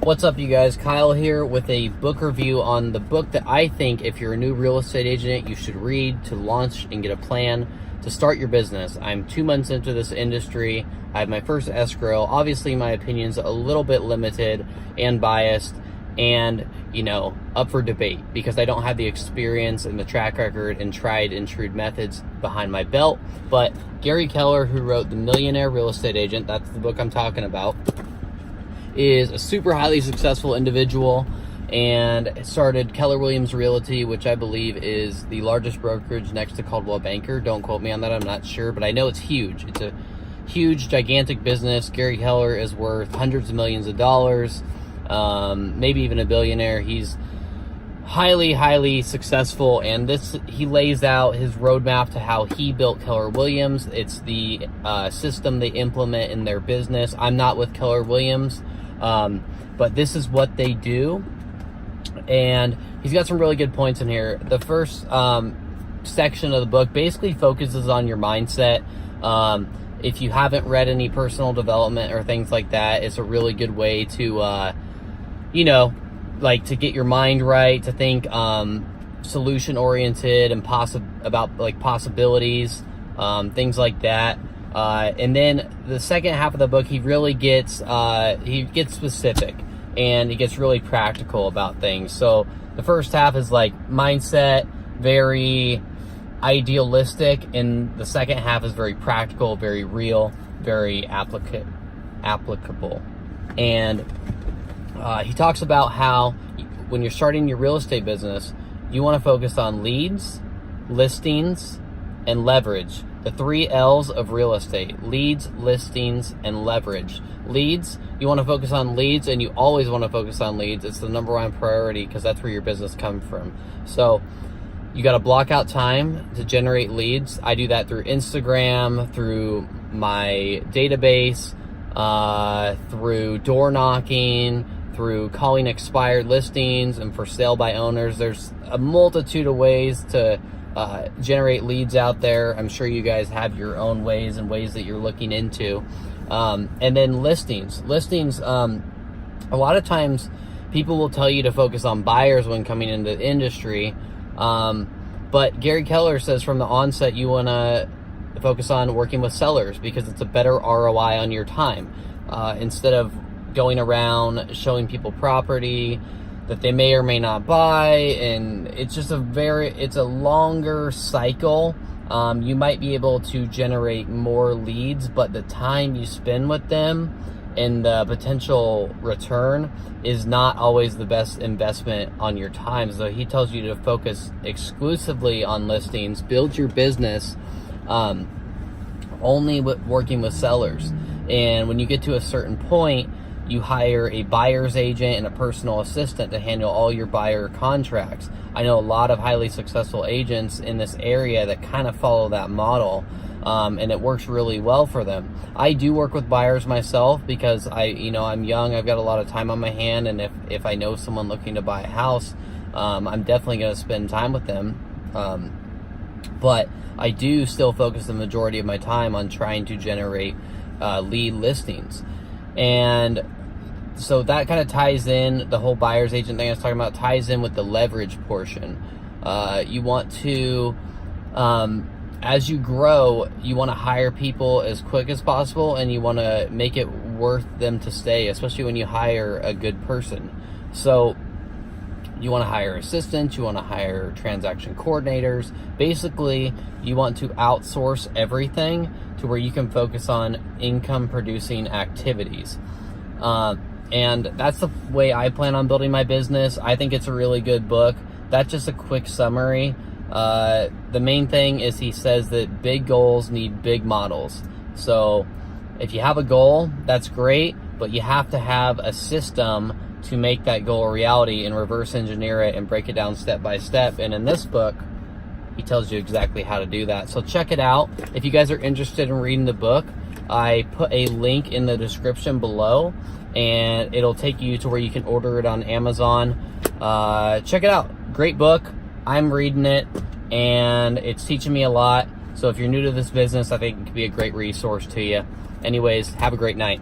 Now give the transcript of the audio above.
What's up, you guys? Kyle here with a book review on the book that I think if you're a new real estate agent, you should read to launch and get a plan to start your business. I'm 2 months into this industry. I have my first escrow. Obviously, my opinion's a little bit limited and biased and, up for debate because I don't have the experience and the track record and tried and true methods behind my belt. But Gary Keller, who wrote The Millionaire Real Estate Agent, that's the book I'm talking about, is a super highly successful individual and started Keller Williams Realty, which I believe is the largest brokerage next to Coldwell Banker. Don't quote me on that, I'm not sure, but I know it's huge. It's a huge, gigantic business. Gary Keller is worth hundreds of millions of dollars, maybe even a billionaire. He's highly successful, and he lays out his roadmap to how he built Keller Williams. It's the system they implement in their business. I'm not with Keller Williams, but this is what they do, and he's got some really good points in here. The first section of the book basically focuses on your mindset. If you haven't read any personal development or things like that, it's a really good way to to get your mind right, to think solution oriented and about possibilities, things like that. And then the second half of the book, he really gets specific and he gets really practical about things. So the first half is like mindset, very idealistic, and the second half is very practical, very real, very applicable. And he talks about how when you're starting your real estate business, you want to focus on leads, listings, and leverage. The 3 L's of real estate: leads, listings, and leverage. Leads, you want to focus on leads, and you always want to focus on leads. It's the number one priority because that's where your business comes from. So you got to block out time to generate leads. I do that through Instagram, through my database, through door knocking, through calling expired listings and for sale by owners. There's a multitude of ways to generate leads out there. I'm sure you guys have your own ways and ways that you're looking into. And then listings. A lot of times people will tell you to focus on buyers when coming into the industry. But Gary Keller says from the onset, you want to focus on working with sellers because it's a better ROI on your time. Instead of going around showing people property that they may or may not buy, and it's just it's a longer cycle. You might be able to generate more leads, but the time you spend with them and the potential return is not always the best investment on your time. So he tells you to focus exclusively on listings, build your business only working with sellers. And when you get to a certain point, you hire a buyer's agent and a personal assistant to handle all your buyer contracts. I know a lot of highly successful agents in this area that kind of follow that model, and it works really well for them. I do work with buyers myself because I'm young, I've got a lot of time on my hand, and if I know someone looking to buy a house, I'm definitely going to spend time with them. But I do still focus the majority of my time on trying to generate lead listings. And so that kind of ties in, the whole buyer's agent thing I was talking about ties in with the leverage portion. You want to, as you grow, you want to hire people as quick as possible, and you want to make it worth them to stay, especially when you hire a good person. So you want to hire assistants, you want to hire transaction coordinators. Basically, you want to outsource everything to where you can focus on income producing activities. And that's the way I plan on building my business. I think it's a really good book. That's just a quick summary. The main thing is he says that big goals need big models. So if you have a goal, that's great, but you have to have a system to make that goal a reality and reverse engineer it and break it down step by step. And in this book, he tells you exactly how to do that. So check it out. If you guys are interested in reading the book, I put a link in the description below, and it'll take you to where you can order it on Amazon. Check it out. Great book. I'm reading it, and it's teaching me a lot. So if you're new to this business, I think it could be a great resource to you. Anyways, have a great night.